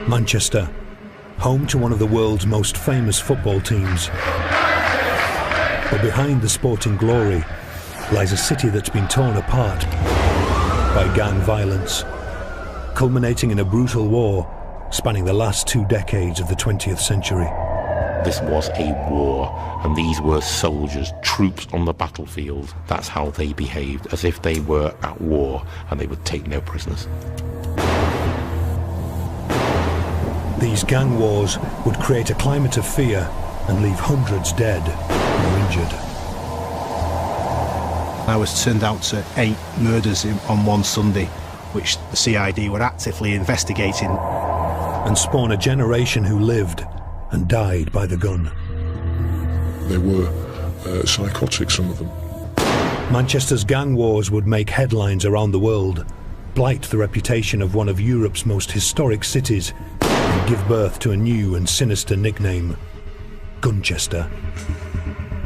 Manchester, home to one of the world's most famous football teams. But behind the sporting glory lies a city that's been torn apart by gang violence, culminating in a brutal war spanning the last 2 decades of the 20th century. This was a war, and these were soldiers, troops on the battlefield. That's how they behaved, as if they were at war, and they would take no prisoners. These gang wars would create a climate of fear and leave hundreds dead or injured. I was turned out to 8 murders on one Sunday, which the CID were actively investigating. And spawn a generation who lived and died by the gun. They were psychotic, some of them. Manchester's gang wars would make headlines around the world, blight the reputation of one of Europe's most historic cities, and give birth to a new and sinister nickname, Gunchester.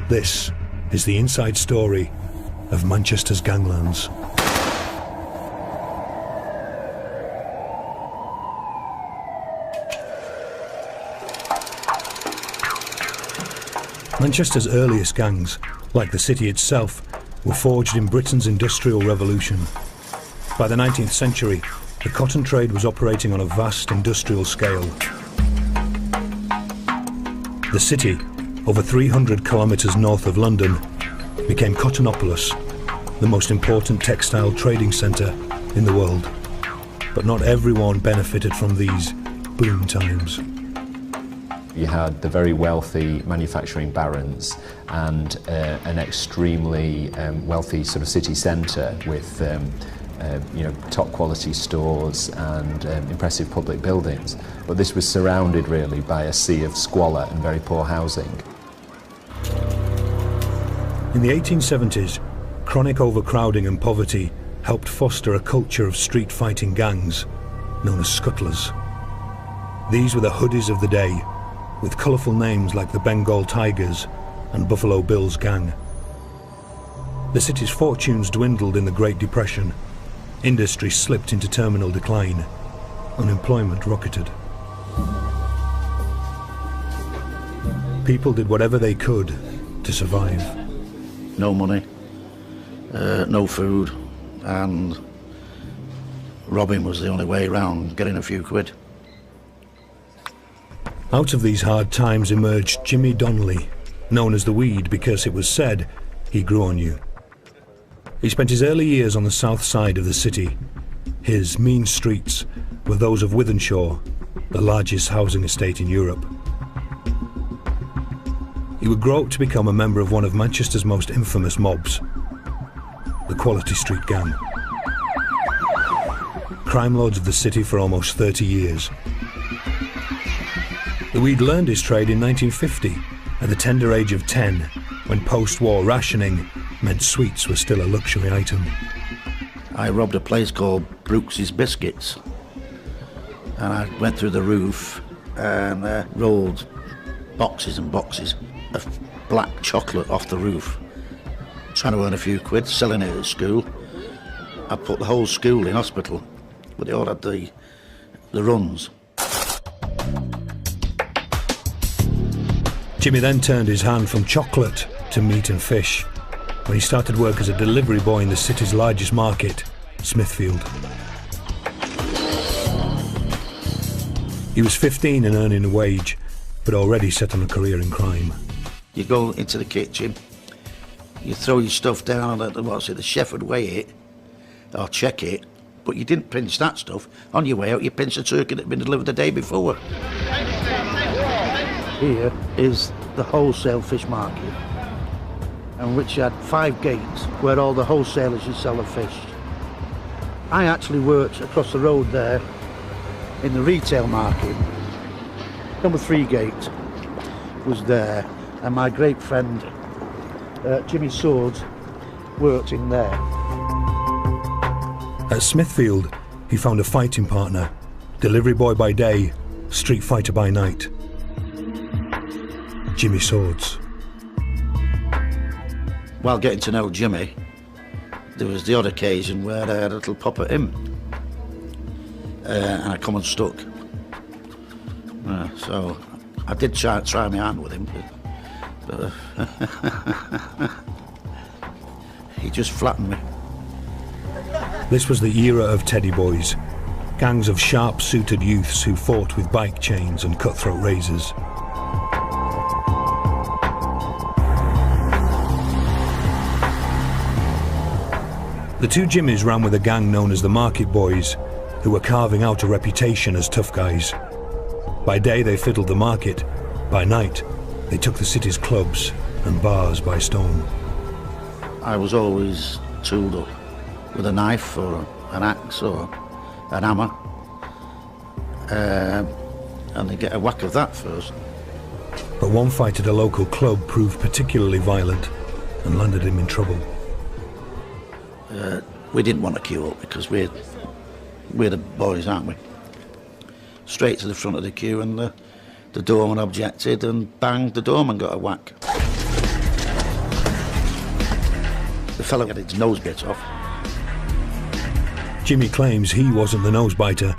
This is the inside story of Manchester's ganglands. Manchester's earliest gangs, like the city itself, were forged in Britain's Industrial Revolution. By the 19th century, the cotton trade was operating on a vast industrial scale. The city, over 300 kilometres north of London, became Cottonopolis, the most important textile trading centre in the world. But not everyone benefited from these boom times. You had the very wealthy manufacturing barons and an extremely wealthy sort of city centre with top quality stores and impressive public buildings. But this was surrounded really by a sea of squalor and very poor housing. In the 1870s, chronic overcrowding and poverty helped foster a culture of street fighting gangs known as scuttlers. These were the hoodies of the day, with colourful names like the Bengal Tigers and Buffalo Bill's gang. The city's fortunes dwindled in the Great Depression. Industry slipped into terminal decline. Unemployment rocketed. People did whatever they could to survive. No money, no food, and robbing was the only way around getting a few quid. Out of these hard times emerged Jimmy Donnelly, known as the Weed because it was said he grew on you. He spent his early years on the south side of the city. His mean streets were those of Wythenshawe, the largest housing estate in Europe. He would grow up to become a member of one of Manchester's most infamous mobs, the Quality Street Gang. Crime lords of the city for almost 30 years. The Weed learned his trade in 1950, at the tender age of 10, when post-war rationing meant sweets were still a luxury item. I robbed a place called Brooks's Biscuits, and I went through the roof and rolled boxes and boxes of black chocolate off the roof, trying to earn a few quid, selling it at school. I put the whole school in hospital, but they all had the runs. Jimmy then turned his hand from chocolate to meat and fish when he started work as a delivery boy in the city's largest market, Smithfield. He was 15 and earning a wage, but already set on a career in crime. You go into the kitchen, you throw your stuff down, and the chef would weigh it or check it, but you didn't pinch that stuff. On your way out, you pinched the turkey that had been delivered the day before. Here is the wholesale fish market, and which had 5 gates where all the wholesalers used to sell the fish. I actually worked across the road there in the retail market. Number 3 gate was there, and my great friend Jimmy Swords worked in there. At Smithfield, he found a fighting partner, delivery boy by day, street fighter by night. Jimmy Swords. While getting to know Jimmy, there was the odd occasion where I had a little pop at him. and I come unstuck. So I did try my hand with him, but he just flattened me. This was the era of teddy boys, gangs of sharp-suited youths who fought with bike chains and cutthroat razors. The two Jimmies ran with a gang known as the Market Boys, who were carving out a reputation as tough guys. By day they fiddled the market, by night they took the city's clubs and bars by storm. I was always tooled up with a knife or an axe or an hammer, and they get a whack of that first. But one fight at a local club proved particularly violent and landed him in trouble. We didn't want to queue up because we're the boys, aren't we? Straight to the front of the queue, and the doorman objected, and bang, the doorman got a whack. The fellow had his nose bit off. Jimmy claims he wasn't the nosebiter,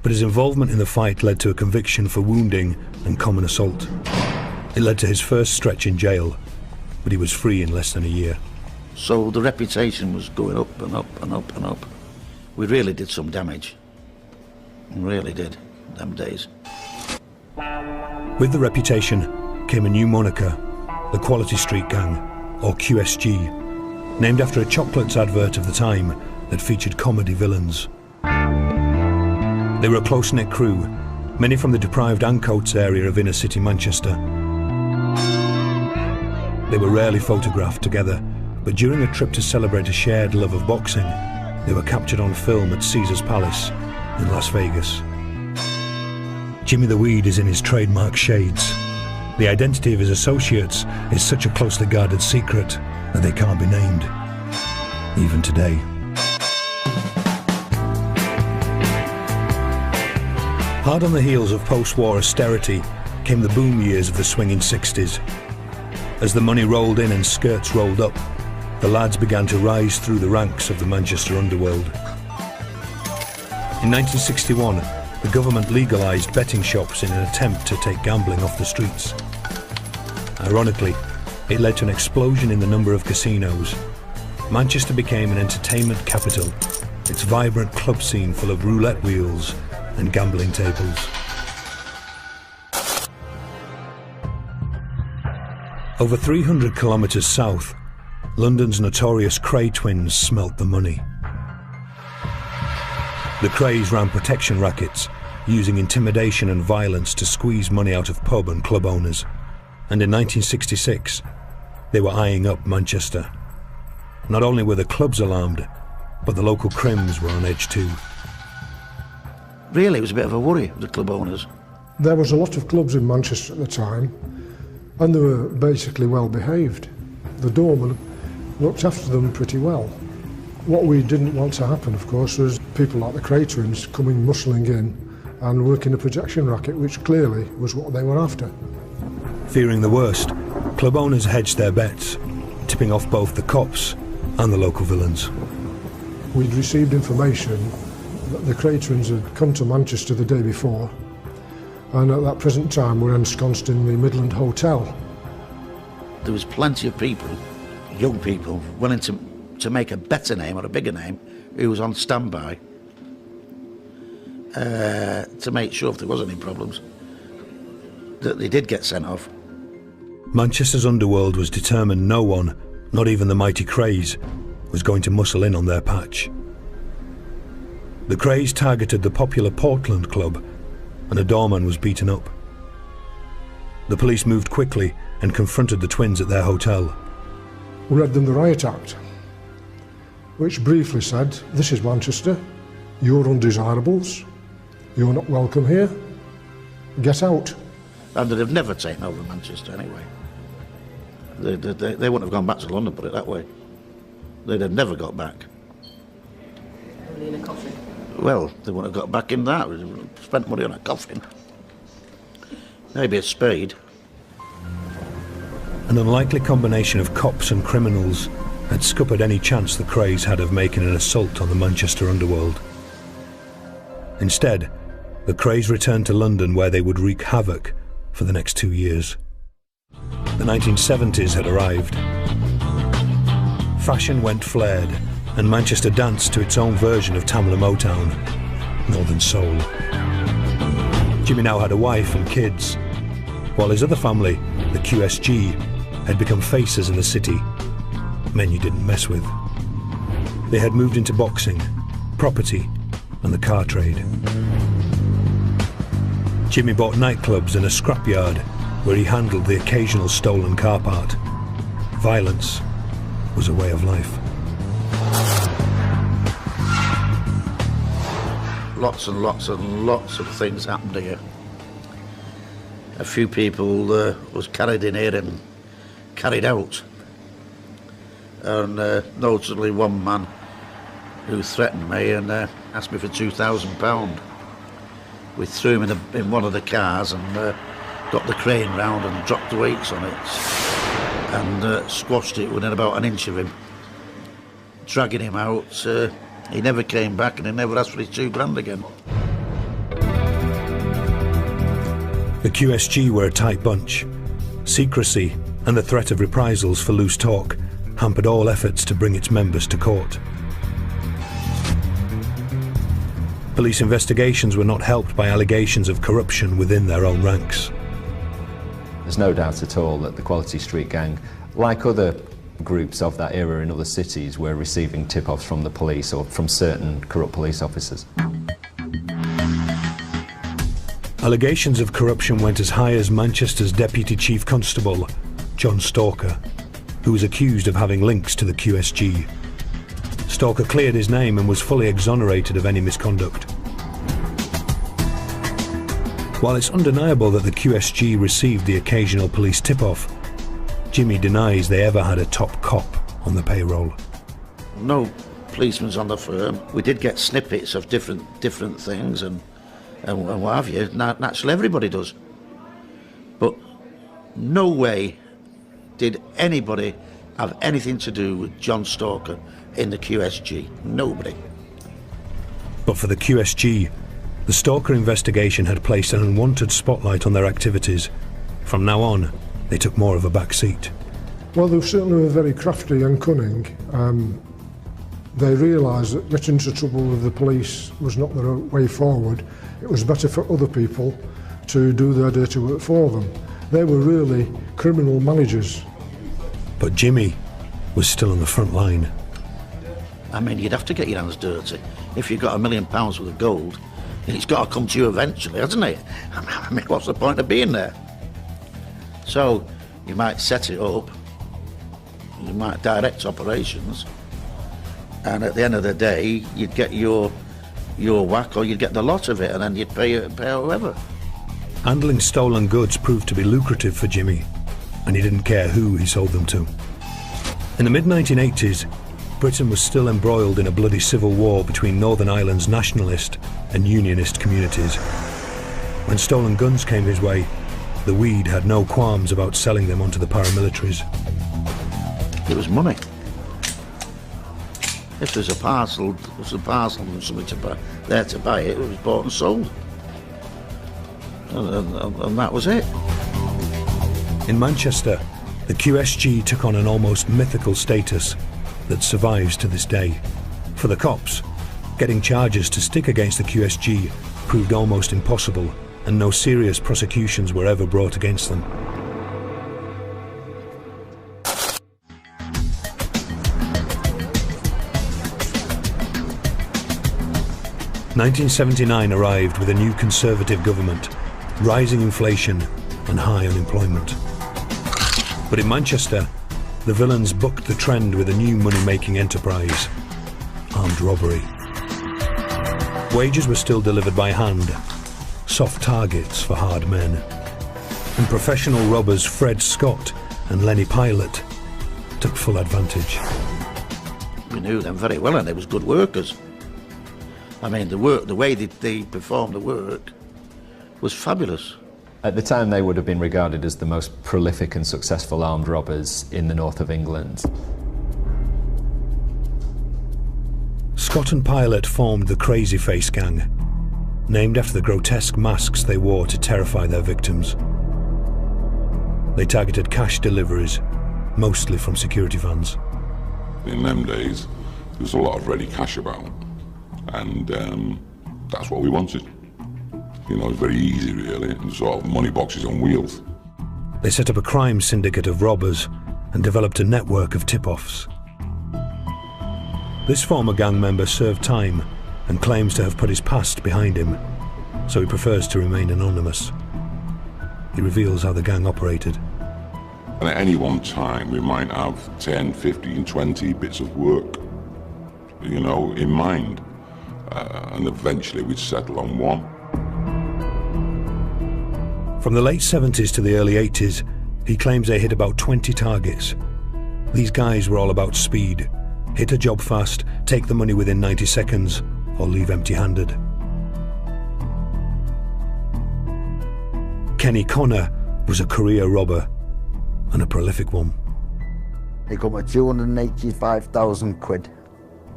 but his involvement in the fight led to a conviction for wounding and common assault. It led to his first stretch in jail, but he was free in less than a year. So the reputation was going up and up and up and up. We really did some damage. We really did, them days. With the reputation came a new moniker, the Quality Street Gang, or QSG, named after a chocolates advert of the time that featured comedy villains. They were a close-knit crew, many from the deprived Ancoats area of inner-city Manchester. They were rarely photographed together, but during a trip to celebrate a shared love of boxing, they were captured on film at Caesar's Palace in Las Vegas. Jimmy the Weed is in his trademark shades. The identity of his associates is such a closely guarded secret that they can't be named, even today. Hard on the heels of post-war austerity came the boom years of the swinging 60s. As the money rolled in and skirts rolled up, the lads began to rise through the ranks of the Manchester underworld. In 1961, the government legalised betting shops in an attempt to take gambling off the streets. Ironically, it led to an explosion in the number of casinos. Manchester became an entertainment capital, its vibrant club scene full of roulette wheels and gambling tables. Over 300 kilometres south, London's notorious Cray twins smelt the money. The Crays ran protection rackets, using intimidation and violence to squeeze money out of pub and club owners. And in 1966, they were eyeing up Manchester. Not only were the clubs alarmed, but the local crims were on edge too. Really, it was a bit of a worry, the club owners. There was a lot of clubs in Manchester at the time, and they were basically well behaved. The doorman looked after them pretty well. What we didn't want to happen, of course, was people like the Cray twins coming muscling in and working a projection racket, which clearly was what they were after. Fearing the worst, club owners hedged their bets, tipping off both the cops and the local villains. We'd received information that the Cray twins had come to Manchester the day before, and at that present time were ensconced in the Midland Hotel. There was plenty of people, young people, willing to make a better name or a bigger name, who was on standby to make sure if there was any problems, that they did get sent off. Manchester's underworld was determined no one, not even the mighty Crays, was going to muscle in on their patch. The Crays targeted the popular Portland Club, and a doorman was beaten up. The police moved quickly and confronted the twins at their hotel. We read them the Riot Act, which briefly said, "This is Manchester, you're undesirables, you're not welcome here, get out." And they'd have never taken over Manchester anyway. They wouldn't have gone back to London, put it that way. They'd have never got back. Only in a coffin. Well, they wouldn't have got back in that. Spent money on a coffin. Maybe a spade. An unlikely combination of cops and criminals had scuppered any chance the Crays had of making an assault on the Manchester underworld. Instead, the craze returned to London, where they would wreak havoc for the next 2 years. The 1970s had arrived. Fashion went flared, and Manchester danced to its own version of Tamla Motown, Northern Soul. Jimmy now had a wife and kids, while his other family, the QSG, had become faces in the city, men you didn't mess with. They had moved into boxing, property, and the car trade. Jimmy bought nightclubs and a scrapyard where he handled the occasional stolen car part. Violence was a way of life. Lots and lots and lots of things happened here. A few people was carried in here and carried out. And notably one man who threatened me and asked me for £2,000. We threw him in one of the cars and got the crane round and dropped the weights on it and squashed it within about an inch of him. Dragging him out, he never came back and he never asked for his £2,000 again. The QSG were a tight bunch. Secrecy and the threat of reprisals for loose talk hampered all efforts to bring its members to court. Police investigations were not helped by allegations of corruption within their own ranks. There's no doubt at all that the Quality Street Gang, like other groups of that era in other cities, were receiving tip-offs from the police or from certain corrupt police officers. Allegations of corruption went as high as Manchester's Deputy Chief Constable, John Stalker, who was accused of having links to the QSG. Stalker cleared his name and was fully exonerated of any misconduct. While it's undeniable that the QSG received the occasional police tip-off, Jimmy denies they ever had a top cop on the payroll. No policemen's on the firm. We did get snippets of different things and what have you. Naturally, everybody does. But no way did anybody have anything to do with John Stalker in the QSG. Nobody. But for the QSG, the Stalker investigation had placed an unwanted spotlight on their activities. From now on, they took more of a back seat. Well, they certainly were very crafty and cunning. They realised that getting into trouble with the police was not the way forward. It was better for other people to do their dirty work for them. They were really criminal managers. But Jimmy was still on the front line. I mean, you'd have to get your hands dirty. If you've got £1 million worth of gold, it's got to come to you eventually, hasn't it? I mean, what's the point of being there? So, you might set it up, you might direct operations, and at the end of the day, you'd get your whack or you'd get the lot of it, and then you'd pay whoever. Handling stolen goods proved to be lucrative for Jimmy, and he didn't care who he sold them to. In the mid-1980s, Britain was still embroiled in a bloody civil war between Northern Ireland's nationalist and unionist communities. When stolen guns came his way, the Weed had no qualms about selling them onto the paramilitaries. It was money. If there's a parcel, and somebody there to buy it, it was bought and sold. And that was it. In Manchester, the QSG took on an almost mythical status that survives to this day. For the cops, getting charges to stick against the QSG proved almost impossible, and no serious prosecutions were ever brought against them. "1979 arrived with a new Conservative government, rising inflation and high unemployment. But in Manchester, the villains bucked the trend with a new money-making enterprise: armed robbery. Wages were still delivered by hand, soft targets for hard men. And professional robbers Fred Scott and Lenny Pilot took full advantage. We knew them very well, and they was good workers. I mean, the way they performed the work was fabulous. At the time, they would have been regarded as the most prolific and successful armed robbers in the north of England. Scott and Pilot formed the Crazy Face Gang. named after the grotesque masks they wore to terrify their victims. They targeted cash deliveries, mostly from security vans. In them days, there was a lot of ready cash about, and that's what we wanted. You know, it's very easy, really, and sort of money boxes on wheels. They set up a crime syndicate of robbers and developed a network of tip-offs. This former gang member served time and claims to have put his past behind him, so he prefers to remain anonymous. He reveals how the gang operated. And at any one time, we might have 10, 15, 20 bits of work, you know, in mind. And eventually we'd settle on one. From the late 70s to the early 80s, he claims they hit about 20 targets. These guys were all about speed. Hit a job fast, take the money within 90 seconds, or leave empty-handed. Kenny Connor was a career robber, and a prolific one. He got me 285,000 quid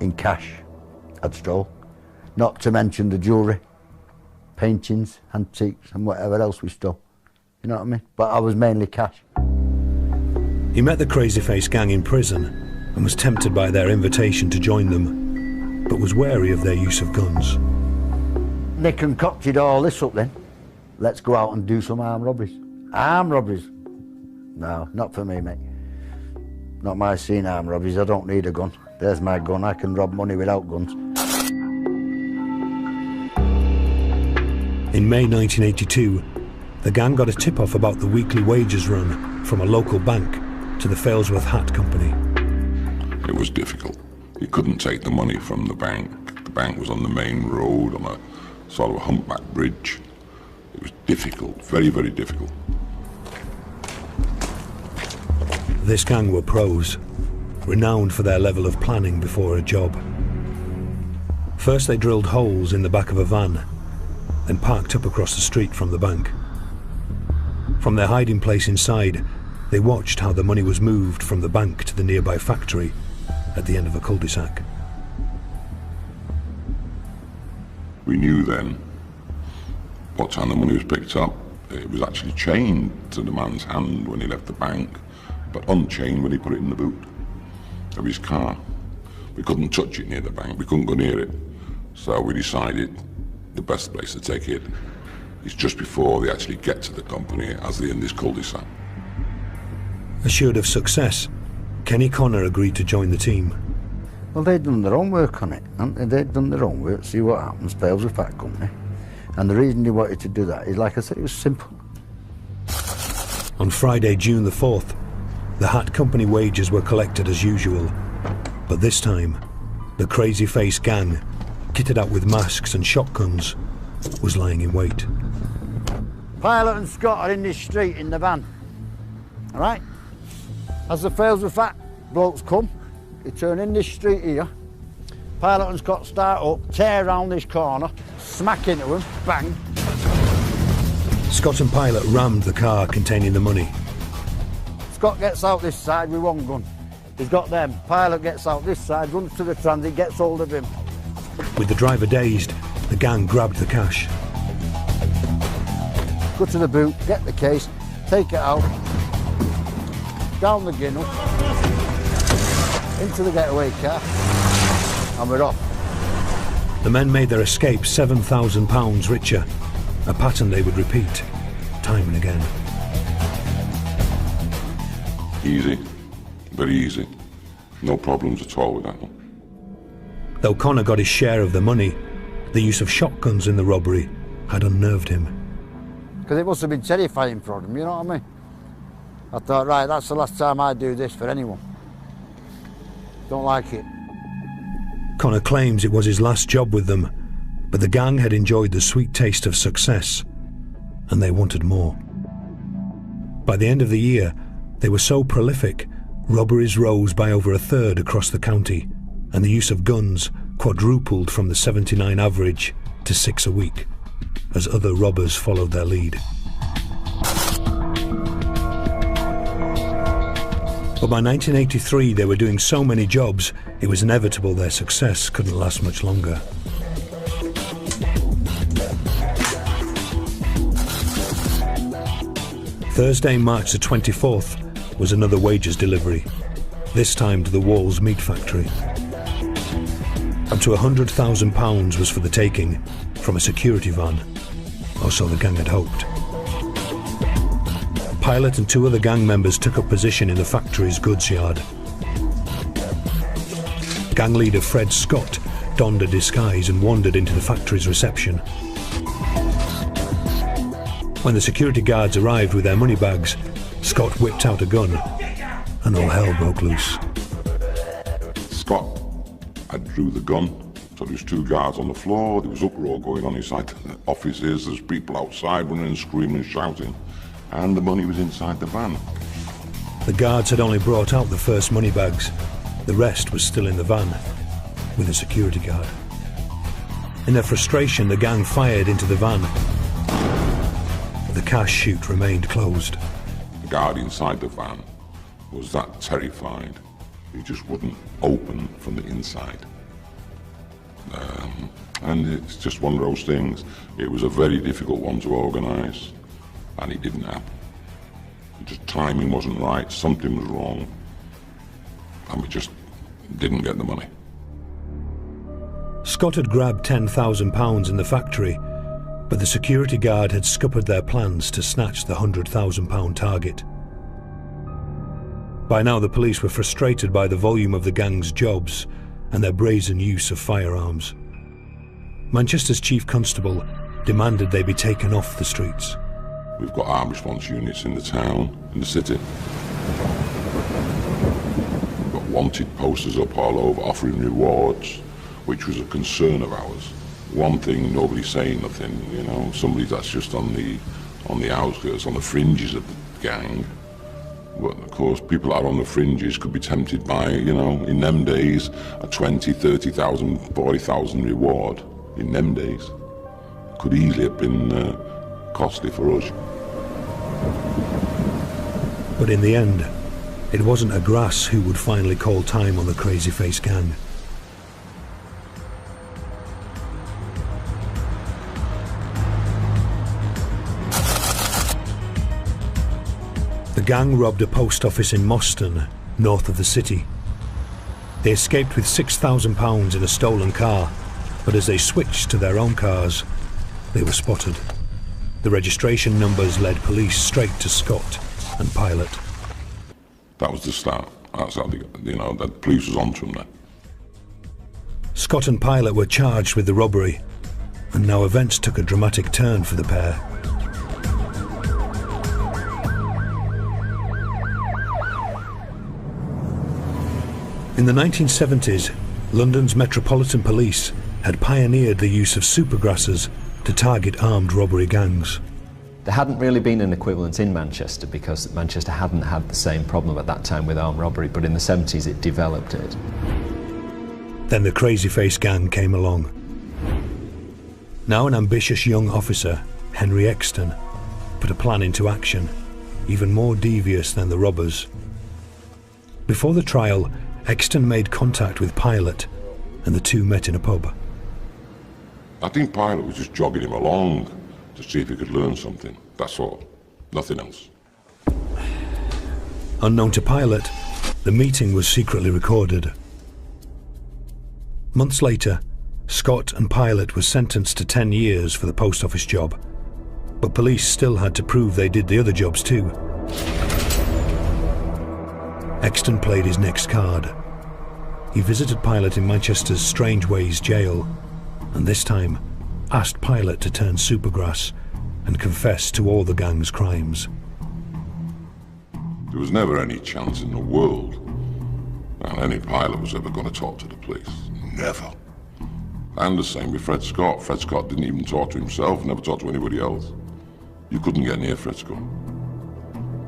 in cash I'd stole, not to mention the jewellery, paintings, antiques and whatever else we stole, you know what I mean? But I was mainly cash. He met the Crazy Face gang in prison and was tempted by their invitation to join them, but was wary of their use of guns. They concocted all this up then. Let's go out and do some armed robberies. Armed robberies? No, not for me, mate. Not my scene, armed robberies. I don't need a gun. There's my gun. I can rob money without guns. In May 1982, the gang got a tip-off about the weekly wages run from a local bank to the Failsworth Hat Company. It was difficult. You couldn't take the money from the bank. The bank was on the main road, on a sort of a humpback bridge. It was difficult, very, very difficult. This gang were pros, renowned for their level of planning before a job. First they drilled holes in the back of a van, then parked up across the street from the bank. From their hiding place inside, they watched how the money was moved from the bank to the nearby factory at the end of a cul-de-sac. We knew then what time the money was picked up. It was actually chained to the man's hand when he left the bank, but unchained when he put it in the boot of his car. We couldn't touch it near the bank, we couldn't go near it. So we decided the best place to take it is just before they actually get to the company, as they're in this cul-de-sac. Assured of success, Kenny Connor agreed to join the team. Well, they'd done their own work on it, hadn't they? They'd done their own work, see what happens, Failsworth Hat Company. And the reason they wanted to do that is, like I said, it was simple. On Friday, June the 4th, the Hat Company wages were collected as usual, but this time, the Crazy Face gang, kitted out with masks and shotguns, was lying in wait. Pilot and Scott are in this street in the van, all right? As the Failsworth Hat blokes come, they turn in this street here, Pilot and Scott start up, tear around this corner, smack into them, bang. Scott and Pilot rammed the car containing the money. Scott gets out this side with one gun. He's got them. Pilot gets out this side, runs to the transit, gets hold of him. With the driver dazed, the gang grabbed the cash. Go to the boot, get the case, take it out, down the ginnel, into the getaway car, and we're off. The men made their escape £7,000 richer, a pattern they would repeat time and again. Easy, very easy. No problems at all with that one. Though Connor got his share of the money, the use of shotguns in the robbery had unnerved him. Because it must have been terrifying for him, you know what I mean? I thought, right, that's the last time I do this for anyone. Don't like it. Connor claims it was his last job with them, but the gang had enjoyed the sweet taste of success, and they wanted more. By the end of the year, they were so prolific, robberies rose by over a third across the county, and the use of guns quadrupled from the 79 average to 6 a week, as other robbers followed their lead. But by 1983, they were doing so many jobs, it was inevitable their success couldn't last much longer. Thursday, March the 24th, was another wages delivery, this time to the Walls meat factory. Up to £100,000 was for the taking from a security van, or so the gang had hoped. Pilot and 2 other gang members took up position in the factory's goods yard. Gang leader Fred Scott donned a disguise and wandered into the factory's reception. When the security guards arrived with their money bags, Scott whipped out a gun and all hell broke loose. Scott had drew the gun, so there was 2 guards on the floor, there was uproar going on inside the offices, there's people outside running and screaming and shouting, and the money was inside the van. The guards had only brought out the first money bags. The rest was still in the van, with a security guard. In their frustration, the gang fired into the van, but the cash chute remained closed. The guard inside the van was that terrified, he just wouldn't open from the inside. And it's just one of those things. It was a very difficult one to organise, and it didn't happen. Just timing wasn't right, something was wrong, and we just didn't get the money. Scott had grabbed £10,000 in the factory, but the security guard had scuppered their plans to snatch the £100,000 target. By now the police were frustrated by the volume of the gang's jobs and their brazen use of firearms. Manchester's chief constable demanded they be taken off the streets. We've got armed response units in the town, in the city. We've got wanted posters up all over offering rewards, which was a concern of ours. One thing, nobody's saying nothing, you know, somebody that's just on the outskirts, on the fringes of the gang. But of course, people that are on the fringes could be tempted by, you know, in them days, a 20, 30,000, 40,000 reward. In them days, could easily have been costly for us. But in the end, it wasn't a grass who would finally call time on the Crazy Face gang. The gang robbed a post office in Moston, north of the city. They escaped with £6,000 in a stolen car, but as they switched to their own cars, they were spotted. The registration numbers led police straight to Scott and Pilot. That was the start. That's how the police was onto them then. Scott and Pilot were charged with the robbery, and now events took a dramatic turn for the pair. In the 1970s, London's Metropolitan Police had pioneered the use of supergrassers to target armed robbery gangs. There hadn't really been an equivalent in Manchester because Manchester hadn't had the same problem at that time with armed robbery, but in the 70s it developed it. Then the Crazy Face gang came along. Now an ambitious young officer, Henry Exton, put a plan into action, even more devious than the robbers. Before the trial, Exton made contact with Pilot, and the two met in a pub. I think Pilot was just jogging him along to see if he could learn something. That's all. Nothing else. Unknown to Pilot, the meeting was secretly recorded. Months later, Scott and Pilot were sentenced to 10 years for the post office job, but police still had to prove they did the other jobs too. Exton played his next card. He visited Pilot in Manchester's Strange Ways jail, and this time asked Pilot to turn supergrass and confess to all the gang's crimes. There was never any chance in the world that any pilot was ever going to talk to the police. Never. And the same with Fred Scott. Fred Scott didn't even talk to himself, never talked to anybody else. You couldn't get near Fred Scott.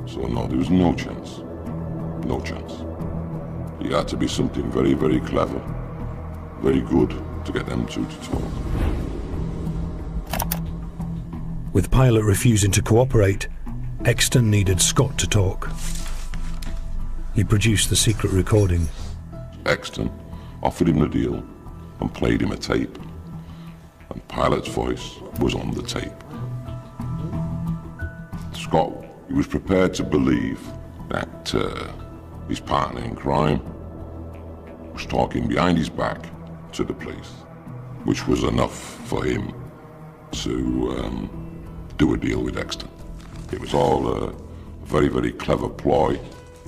So no, there was no chance. No chance. He had to be something very, very clever, very good to get them two to talk. With Pilot refusing to cooperate, Exton needed Scott to talk. He produced the secret recording. Exton offered him the deal and played him a tape. And Pilot's voice was on the tape. Scott He was prepared to believe that his partner in crime was talking behind his back to the police, which was enough for him to do a deal with Dexter. It was all a very, very clever ploy,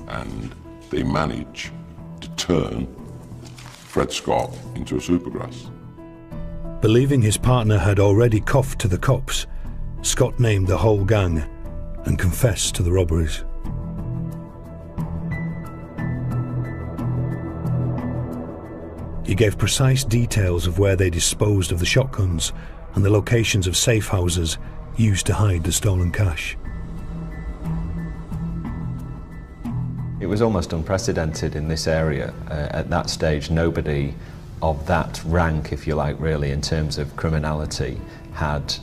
and they managed to turn Fred Scott into a supergrass. Believing his partner had already coughed to the cops, Scott named the whole gang and confessed to the robberies. He gave precise details of where they disposed of the shotguns and the locations of safe houses used to hide the stolen cash. It was almost unprecedented in this area. At that stage, nobody of that rank, if you like, really, in terms of criminality, had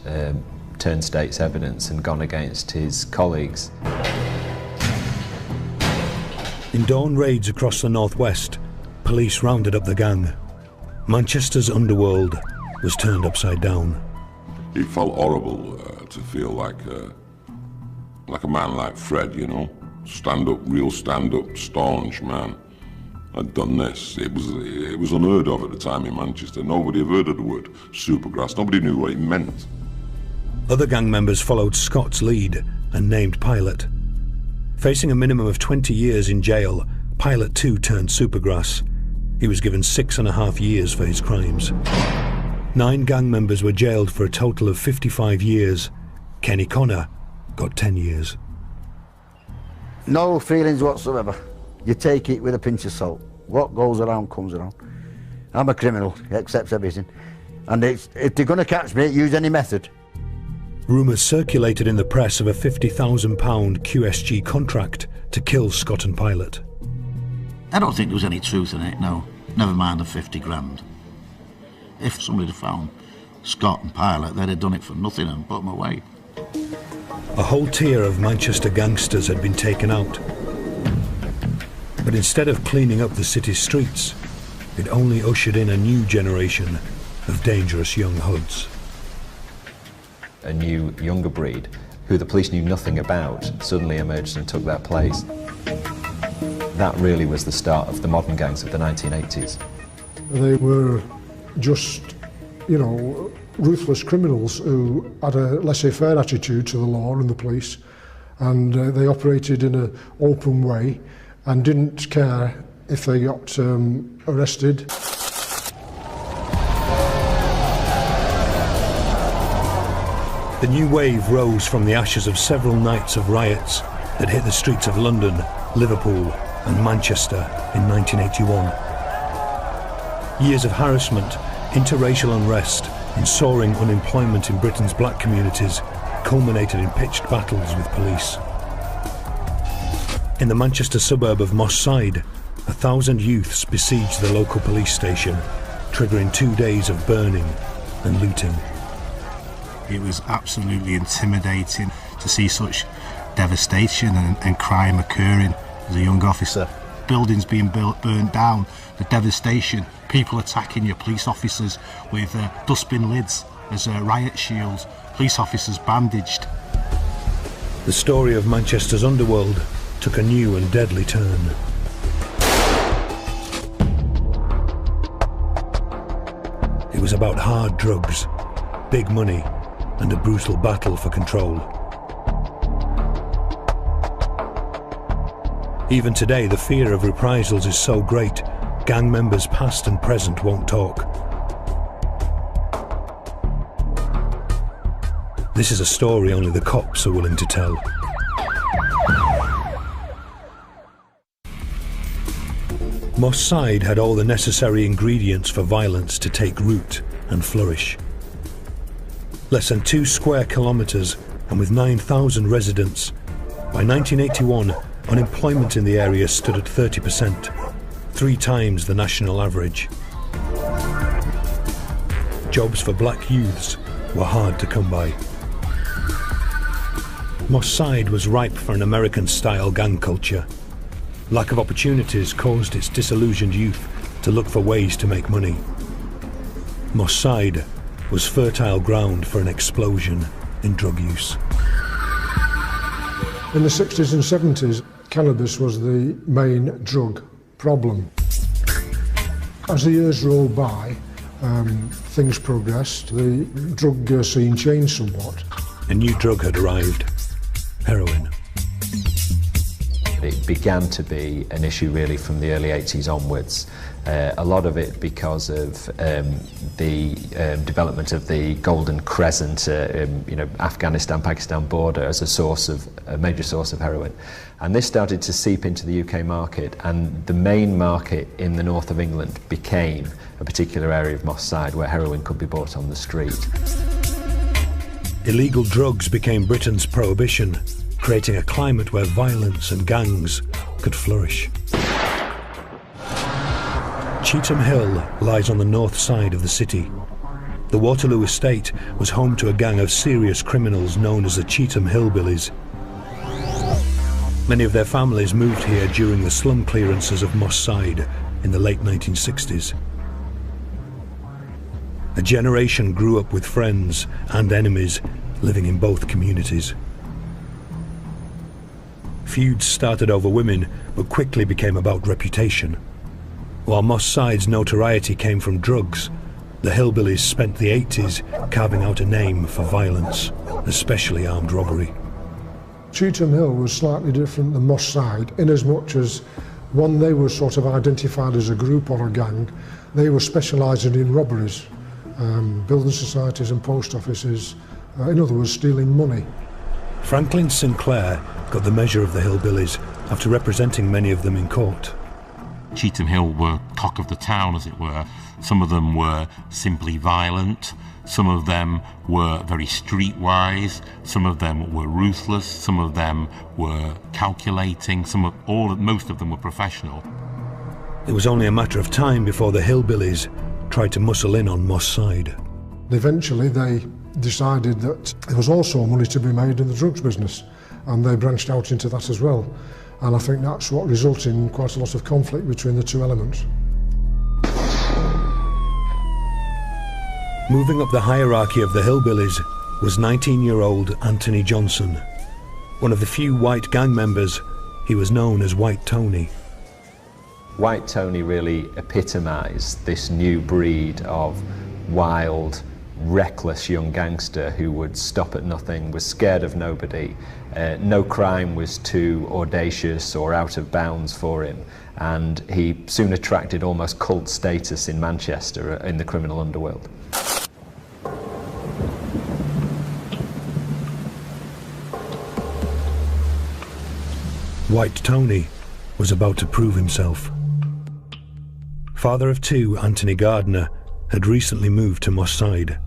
turned state's evidence and gone against his colleagues. In dawn raids across the northwest, police rounded up the gang. Manchester's underworld was turned upside down. It felt horrible to feel like a man like Fred, you know, real stand-up, staunch man, had done this. It was unheard of at the time in Manchester. Nobody had heard of the word supergrass. Nobody knew what it meant. Other gang members followed Scott's lead and named Pilot. Facing a minimum of 20 years in jail, Pilot too turned supergrass. He was given 6.5 years for his crimes. 9 gang members were jailed for a total of 55 years. Kenny Connor got 10 years. No feelings whatsoever. You take it with a pinch of salt. What goes around comes around. I'm a criminal, he accepts everything. And if they're going to catch me, use any method. Rumours circulated in the press of a £50,000 QSG contract to kill Scott and Pilot. I don't think there was any truth in it, no. Never mind the 50 grand. If somebody had found Scott and Pilot, they'd have done it for nothing and put them away. A whole tier of Manchester gangsters had been taken out. But instead of cleaning up the city's streets, it only ushered in a new generation of dangerous young hoods. A new, younger breed, who the police knew nothing about, suddenly emerged and took their place. That really was the start of the modern gangs of the 1980s. They were just, you know, ruthless criminals who had a laissez-faire attitude to the law and the police, and they operated in an open way and didn't care if they got arrested. The new wave rose from the ashes of several nights of riots that hit the streets of London, Liverpool and Manchester in 1981. Years of harassment, interracial unrest and soaring unemployment in Britain's black communities culminated in pitched battles with police. In the Manchester suburb of Moss Side, 1,000 youths besieged the local police station, triggering 2 days of burning and looting. It was absolutely intimidating to see such devastation and crime occurring as a young officer. Buildings being burnt down, the devastation, people attacking your police officers with dustbin lids as riot shields, police officers bandaged. The story of Manchester's underworld took a new and deadly turn. It was about hard drugs, big money, and a brutal battle for control. Even today, the fear of reprisals is so great, gang members past and present won't talk. This is a story only the cops are willing to tell. Moss Side had all the necessary ingredients for violence to take root and flourish. Less than 2 square kilometres and with 9,000 residents, by 1981, unemployment in the area stood at 30%, 3 times the national average. Jobs for black youths were hard to come by. Moss Side was ripe for an American-style gang culture. Lack of opportunities caused its disillusioned youth to look for ways to make money. Moss Side was fertile ground for an explosion in drug use. In the 60s and 70s, cannabis was the main drug problem. As the years rolled by, things progressed. The drug scene changed somewhat. A new drug had arrived: heroin. It began to be an issue really from the early 80s onwards. A lot of it because of the development of the Golden Crescent, Afghanistan-Pakistan border as a major source of heroin. And this started to seep into the UK market, and the main market in the north of England became a particular area of Moss Side where heroin could be bought on the street. Illegal drugs became Britain's prohibition, creating a climate where violence and gangs could flourish. Cheetham Hill lies on the north side of the city. The Waterloo estate was home to a gang of serious criminals known as the Cheetham Hillbillies. Many of their families moved here during the slum clearances of Moss Side in the late 1960s. A generation grew up with friends and enemies living in both communities. Feuds started over women, but quickly became about reputation. While Moss Side's notoriety came from drugs, the Hillbillies spent the 80s carving out a name for violence, especially armed robbery. Cheetham Hill was slightly different than Moss Side, in as much as, one, they were sort of identified as a group or a gang. They were specialising in robberies, building societies and post offices, in other words, stealing money. Franklin Sinclair got the measure of the Hillbillies after representing many of them in court. Cheetham Hill were cock of the town, as it were. Some of them were simply violent, some of them were very streetwise, some of them were ruthless, some of them were calculating, most of them were professional. It was only a matter of time before the Hillbillies tried to muscle in on Moss Side. Eventually they decided that there was also money to be made in the drugs business, and they branched out into that as well. And I think that's what resulted in quite a lot of conflict between the two elements. Moving up the hierarchy of the Hillbillies was 19-year-old Anthony Johnson. One of the few white gang members, he was known as White Tony. White Tony really epitomised this new breed of wild, reckless young gangster who would stop at nothing, was scared of nobody. No crime was too audacious or out of bounds for him, and he soon attracted almost cult status in Manchester in the criminal underworld. White Tony was about to prove himself. Father of two, Anthony Gardner, had recently moved to Moss Side.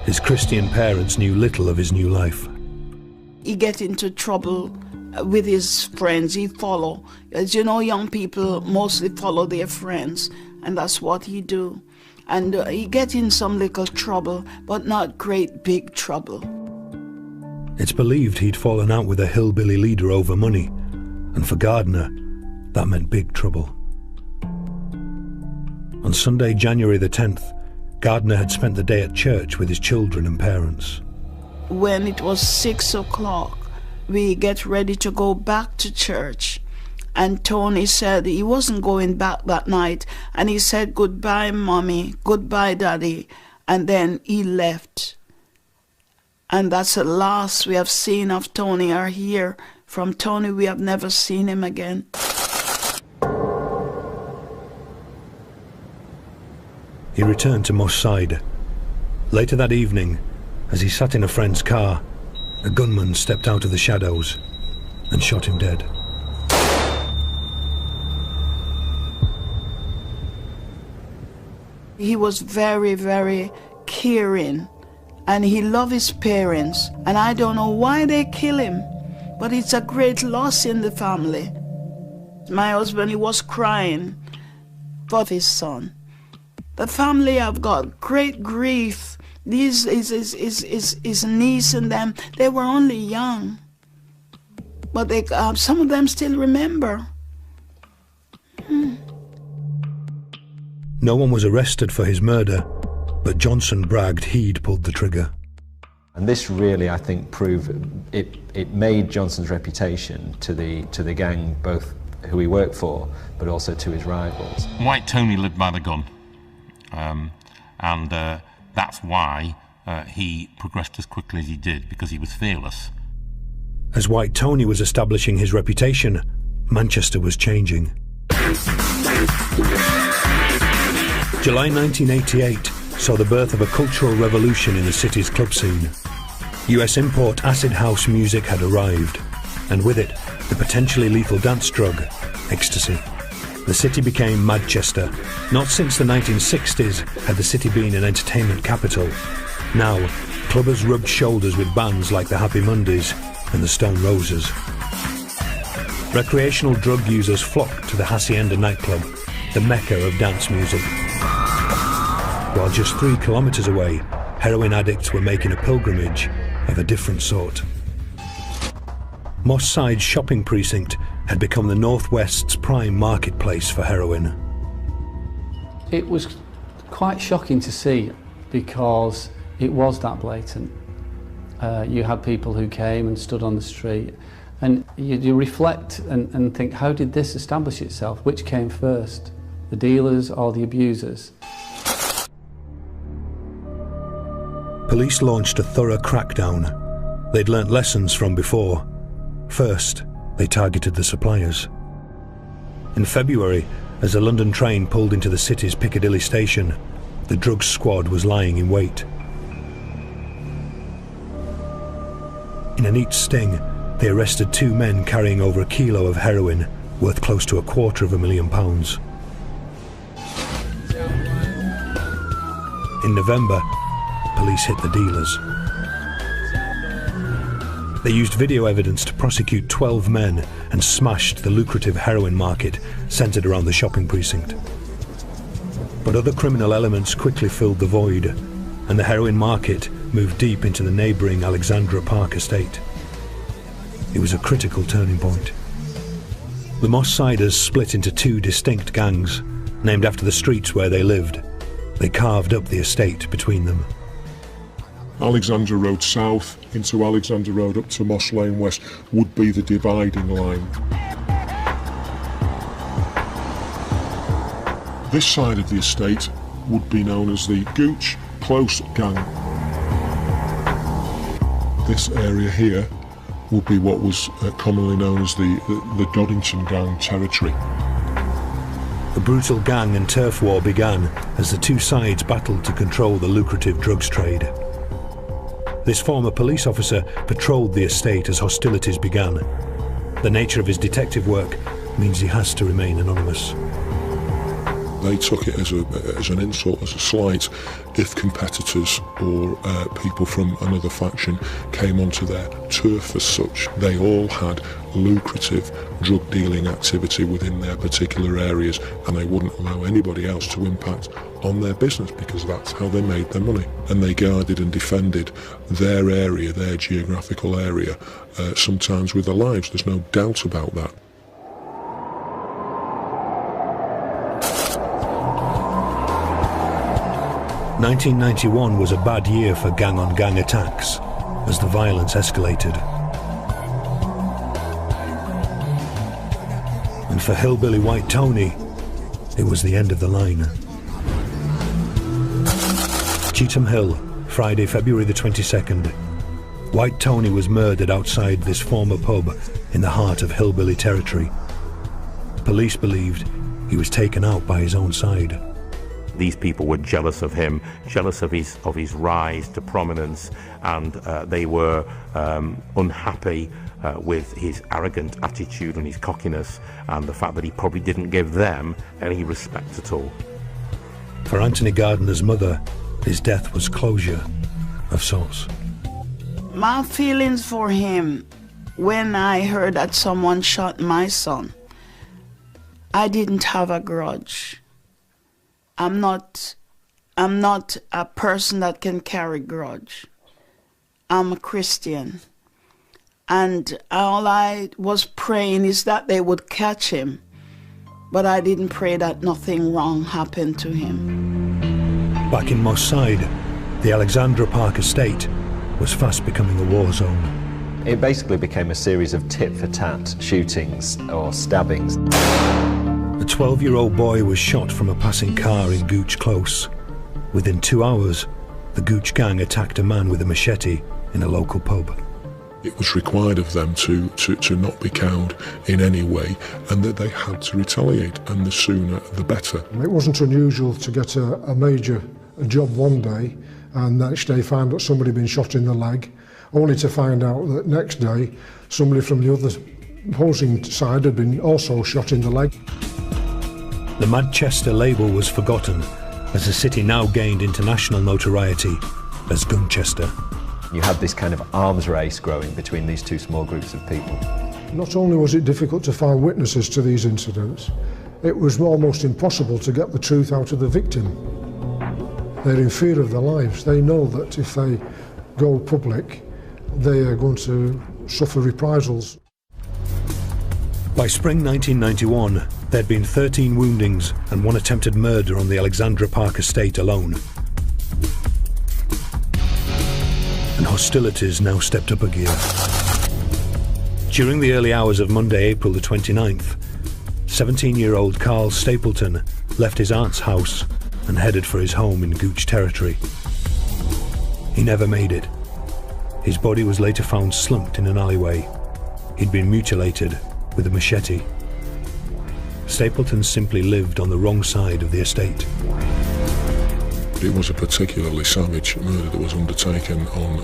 His Christian parents knew little of his new life. He get into trouble with his friends. He follow. As you know, young people mostly follow their friends, and that's what he do. And he get in some little trouble, but not great big trouble. It's believed he'd fallen out with a hillbilly leader over money, and for Gardner, that meant big trouble. On Sunday, January the 10th, Gardner had spent the day at church with his children and parents. When it was 6 o'clock, we get ready to go back to church. And Tony said he wasn't going back that night. And he said, "Goodbye, Mommy, goodbye, Daddy." And then he left. And that's the last we have seen of Tony or hear from Tony. We have never seen him again. He returned to Moss Side. Later that evening, as he sat in a friend's car, a gunman stepped out of the shadows and shot him dead. He was very, very caring, and he loved his parents, and I don't know why they kill him, but it's a great loss in the family. My husband, he was crying for his son. The family have got great grief. His niece and them, they were only young, but they, some of them still remember. No one was arrested for his murder, but Johnson bragged he'd pulled the trigger. And this really, I think, it made Johnson's reputation to the gang, both who he worked for, but also to his rivals. White Tony lived by the gun, and that's why he progressed as quickly as he did, because he was fearless. As White Tony was establishing his reputation, Manchester was changing. July 1988 saw the birth of a cultural revolution in the city's club scene. US import acid house music had arrived, and with it, the potentially lethal dance drug, ecstasy. The city became Manchester. Not since the 1960s had the city been an entertainment capital. Now, clubbers rubbed shoulders with bands like the Happy Mondays and the Stone Roses. Recreational drug users flocked to the Hacienda nightclub, the mecca of dance music. While just 3 kilometers away, heroin addicts were making a pilgrimage of a different sort. Moss Side's shopping precinct had become the Northwest's prime marketplace for heroin. It was quite shocking to see, because it was that blatant. You had people who came and stood on the street, and you reflect and think, how did this establish itself? Which came first, the dealers or the abusers? Police launched a thorough crackdown. They'd learnt lessons from before. First, they targeted the suppliers. In February, as a London train pulled into the city's Piccadilly station, the drugs squad was lying in wait. In a neat sting, they arrested 2 men carrying over 1 kilo of heroin, worth close to £250,000. In November, police hit the dealers. They used video evidence to prosecute 12 men and smashed the lucrative heroin market centred around the shopping precinct. But other criminal elements quickly filled the void, and the heroin market moved deep into the neighbouring Alexandra Park estate. It was a critical turning point. The Moss Siders split into 2 distinct gangs, named after the streets where they lived. They carved up the estate between them. Alexandra Road South into Alexandra Road up to Moss Lane West would be the dividing line. This side of the estate would be known as the Gooch Close Gang. This area here would be what was commonly known as the Doddington Gang territory. The brutal gang and turf war began as the 2 sides battled to control the lucrative drugs trade. This former police officer patrolled the estate as hostilities began. The nature of his detective work means he has to remain anonymous. They took it as an insult, as a slight, if competitors or people from another faction came onto their turf as such. They all had lucrative drug dealing activity within their particular areas, and they wouldn't allow anybody else to impact on their business, because that's how they made their money. And they guarded and defended their area, their geographical area, sometimes with their lives. There's no doubt about that. "1991 was a bad year for gang-on-gang attacks as the violence escalated. And for hillbilly White Tony, it was the end of the line. Cheetham Hill, Friday, February the 22nd. White Tony was murdered outside this former pub in the heart of hillbilly territory. Police believed he was taken out by his own side. These people were jealous of him, jealous of his rise to prominence, and they were unhappy with his arrogant attitude and his cockiness, and the fact that he probably didn't give them any respect at all. For Anthony Gardner's mother, his death was closure of sorts. My feelings for him, when I heard that someone shot my son, I didn't have a grudge. I'm not a person that can carry grudge. I'm a Christian. And all I was praying is that they would catch him. But I didn't pray that nothing wrong happened to him. Back in Moss Side, the Alexandra Park estate, was fast becoming a war zone. It basically became a series of tit-for-tat shootings or stabbings. A 12-year-old boy was shot from a passing car in Gooch Close. Within 2 hours, the Gooch gang attacked a man with a machete in a local pub. It was required of them to not be cowed in any way, and that they had to retaliate, and the sooner the better. It wasn't unusual to get a major job one day and next day find that somebody had been shot in the leg, only to find out that next day somebody from the other opposing side had been also shot in the leg. The Manchester label was forgotten as the city now gained international notoriety as Gunchester. You had this kind of arms race growing between these two small groups of people. Not only was it difficult to find witnesses to these incidents, it was almost impossible to get the truth out of the victim. They're in fear of their lives. They know that if they go public, they are going to suffer reprisals. By spring 1991, there'd been 13 woundings and 1 attempted murder on the Alexandra Park estate alone. And hostilities now stepped up a gear. During the early hours of Monday, April the 29th, 17-year-old Carl Stapleton left his aunt's house and headed for his home in Gooch territory. He never made it. His body was later found slumped in an alleyway. He'd been mutilated with a machete. Stapleton simply lived on the wrong side of the estate. It was a particularly savage murder that was undertaken on,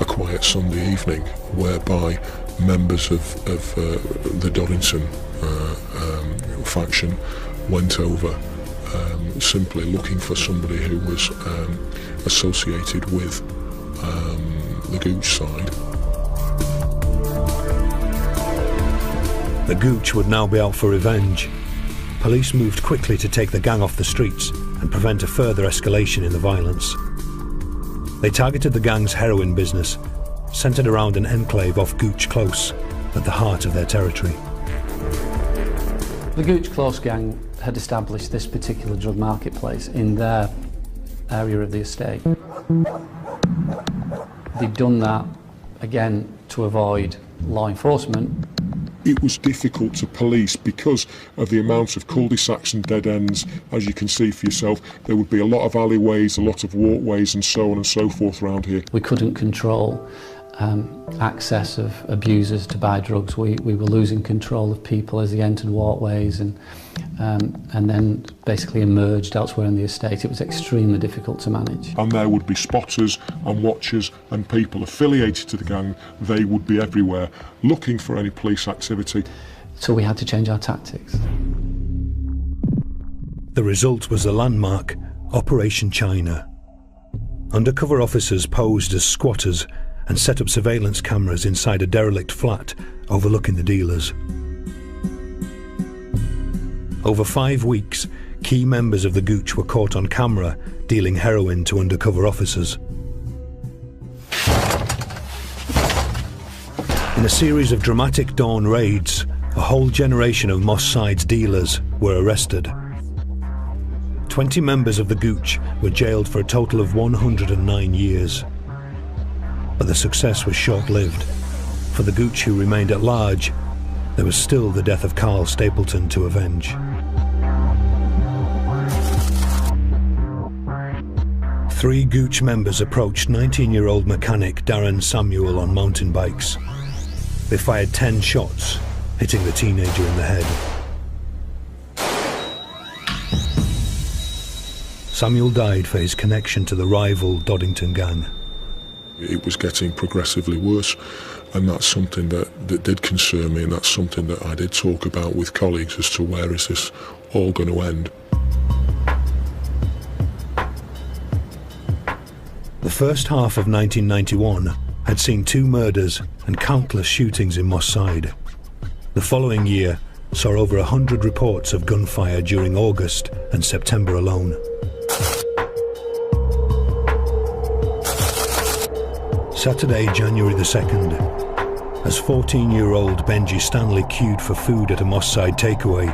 a quiet Sunday evening, whereby members of the Dorrington faction went over simply looking for somebody who was associated with the Gooch side. The Gooch would now be out for revenge. Police moved quickly to take the gang off the streets and prevent a further escalation in the violence. They targeted the gang's heroin business, centred around an enclave off Gooch Close, at the heart of their territory. The Gooch Close gang had established this particular drug marketplace in their area of the estate. They'd done that, again, to avoid law enforcement. It was difficult to police because of the amount of cul-de-sacs and dead ends. As you can see for yourself, there would be a lot of alleyways, a lot of walkways and so on and so forth around here. We couldn't control access of abusers to buy drugs. We were losing control of people as they entered walkways and then basically emerged elsewhere in the estate. It was extremely difficult to manage. And there would be spotters and watchers and people affiliated to the gang. They would be everywhere looking for any police activity. So we had to change our tactics. The result was the landmark Operation China. Undercover officers posed as squatters and set up surveillance cameras inside a derelict flat overlooking the dealers. Over 5 weeks, key members of the Gooch were caught on camera dealing heroin to undercover officers. In a series of dramatic dawn raids, a whole generation of Moss Side's dealers were arrested. 20 members of the Gooch were jailed for a total of 109 years. But the success was short-lived. For the Gooch who remained at large, there was still the death of Carl Stapleton to avenge. Three Gooch members approached 19-year-old mechanic Darren Samuel on mountain bikes. They fired 10 shots, hitting the teenager in the head. Samuel died for his connection to the rival Doddington gang. It was getting progressively worse, and that's something that did concern me, and that's something that I did talk about with colleagues as to where is this all going to end. The first half of 1991 had seen 2 murders and countless shootings in Moss Side. The following year saw over 100 reports of gunfire during August and September alone. Saturday, January the 2nd, as 14-year-old Benji Stanley queued for food at a Moss Side takeaway,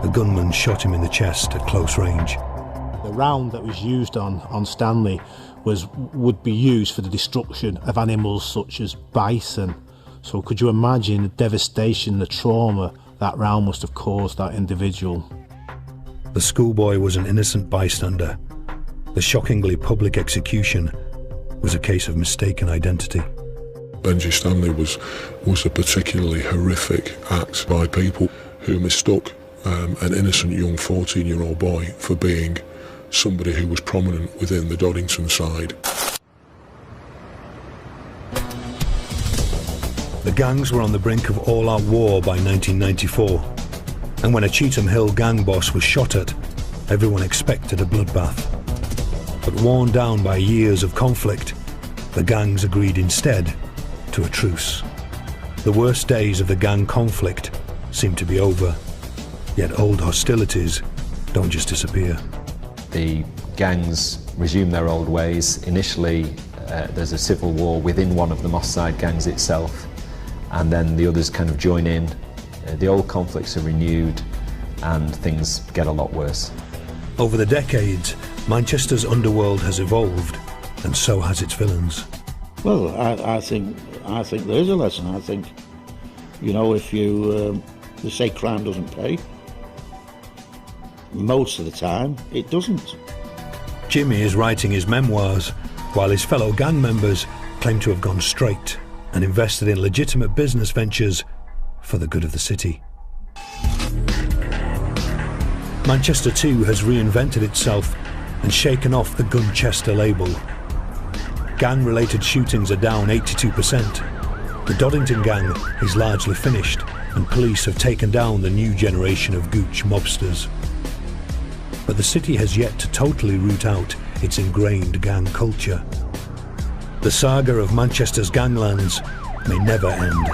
a gunman shot him in the chest at close range. The round that was used on Stanley would be used for the destruction of animals such as bison. So could you imagine the devastation, the trauma that round must have caused that individual? The schoolboy was an innocent bystander. The shockingly public execution was a case of mistaken identity. Benji Stanley was a particularly horrific act by people who mistook an innocent young 14-year-old boy for being somebody who was prominent within the Doddington side. The gangs were on the brink of all-out war by 1994, and when a Cheetham Hill gang boss was shot at, everyone expected a bloodbath. But worn down by years of conflict, the gangs agreed instead to a truce. The worst days of the gang conflict seemed to be over, yet old hostilities don't just disappear. The gangs resume their old ways. Initially, there's a civil war within one of the Moss Side gangs itself, and then the others kind of join in. The old conflicts are renewed and things get a lot worse. Over the decades, Manchester's underworld has evolved, and so has its villains. Well, I think there is a lesson. I think, you know, if they say crime doesn't pay, most of the time it doesn't. Jimmy is writing his memoirs, while his fellow gang members claim to have gone straight and invested in legitimate business ventures for the good of the city. Manchester too has reinvented itself and shaken off the Gunchester label. Gang-related shootings are down 82%. The Doddington gang is largely finished, and police have taken down the new generation of gooch mobsters. But the city has yet to totally root out its ingrained gang culture. The saga of Manchester's ganglands may never end.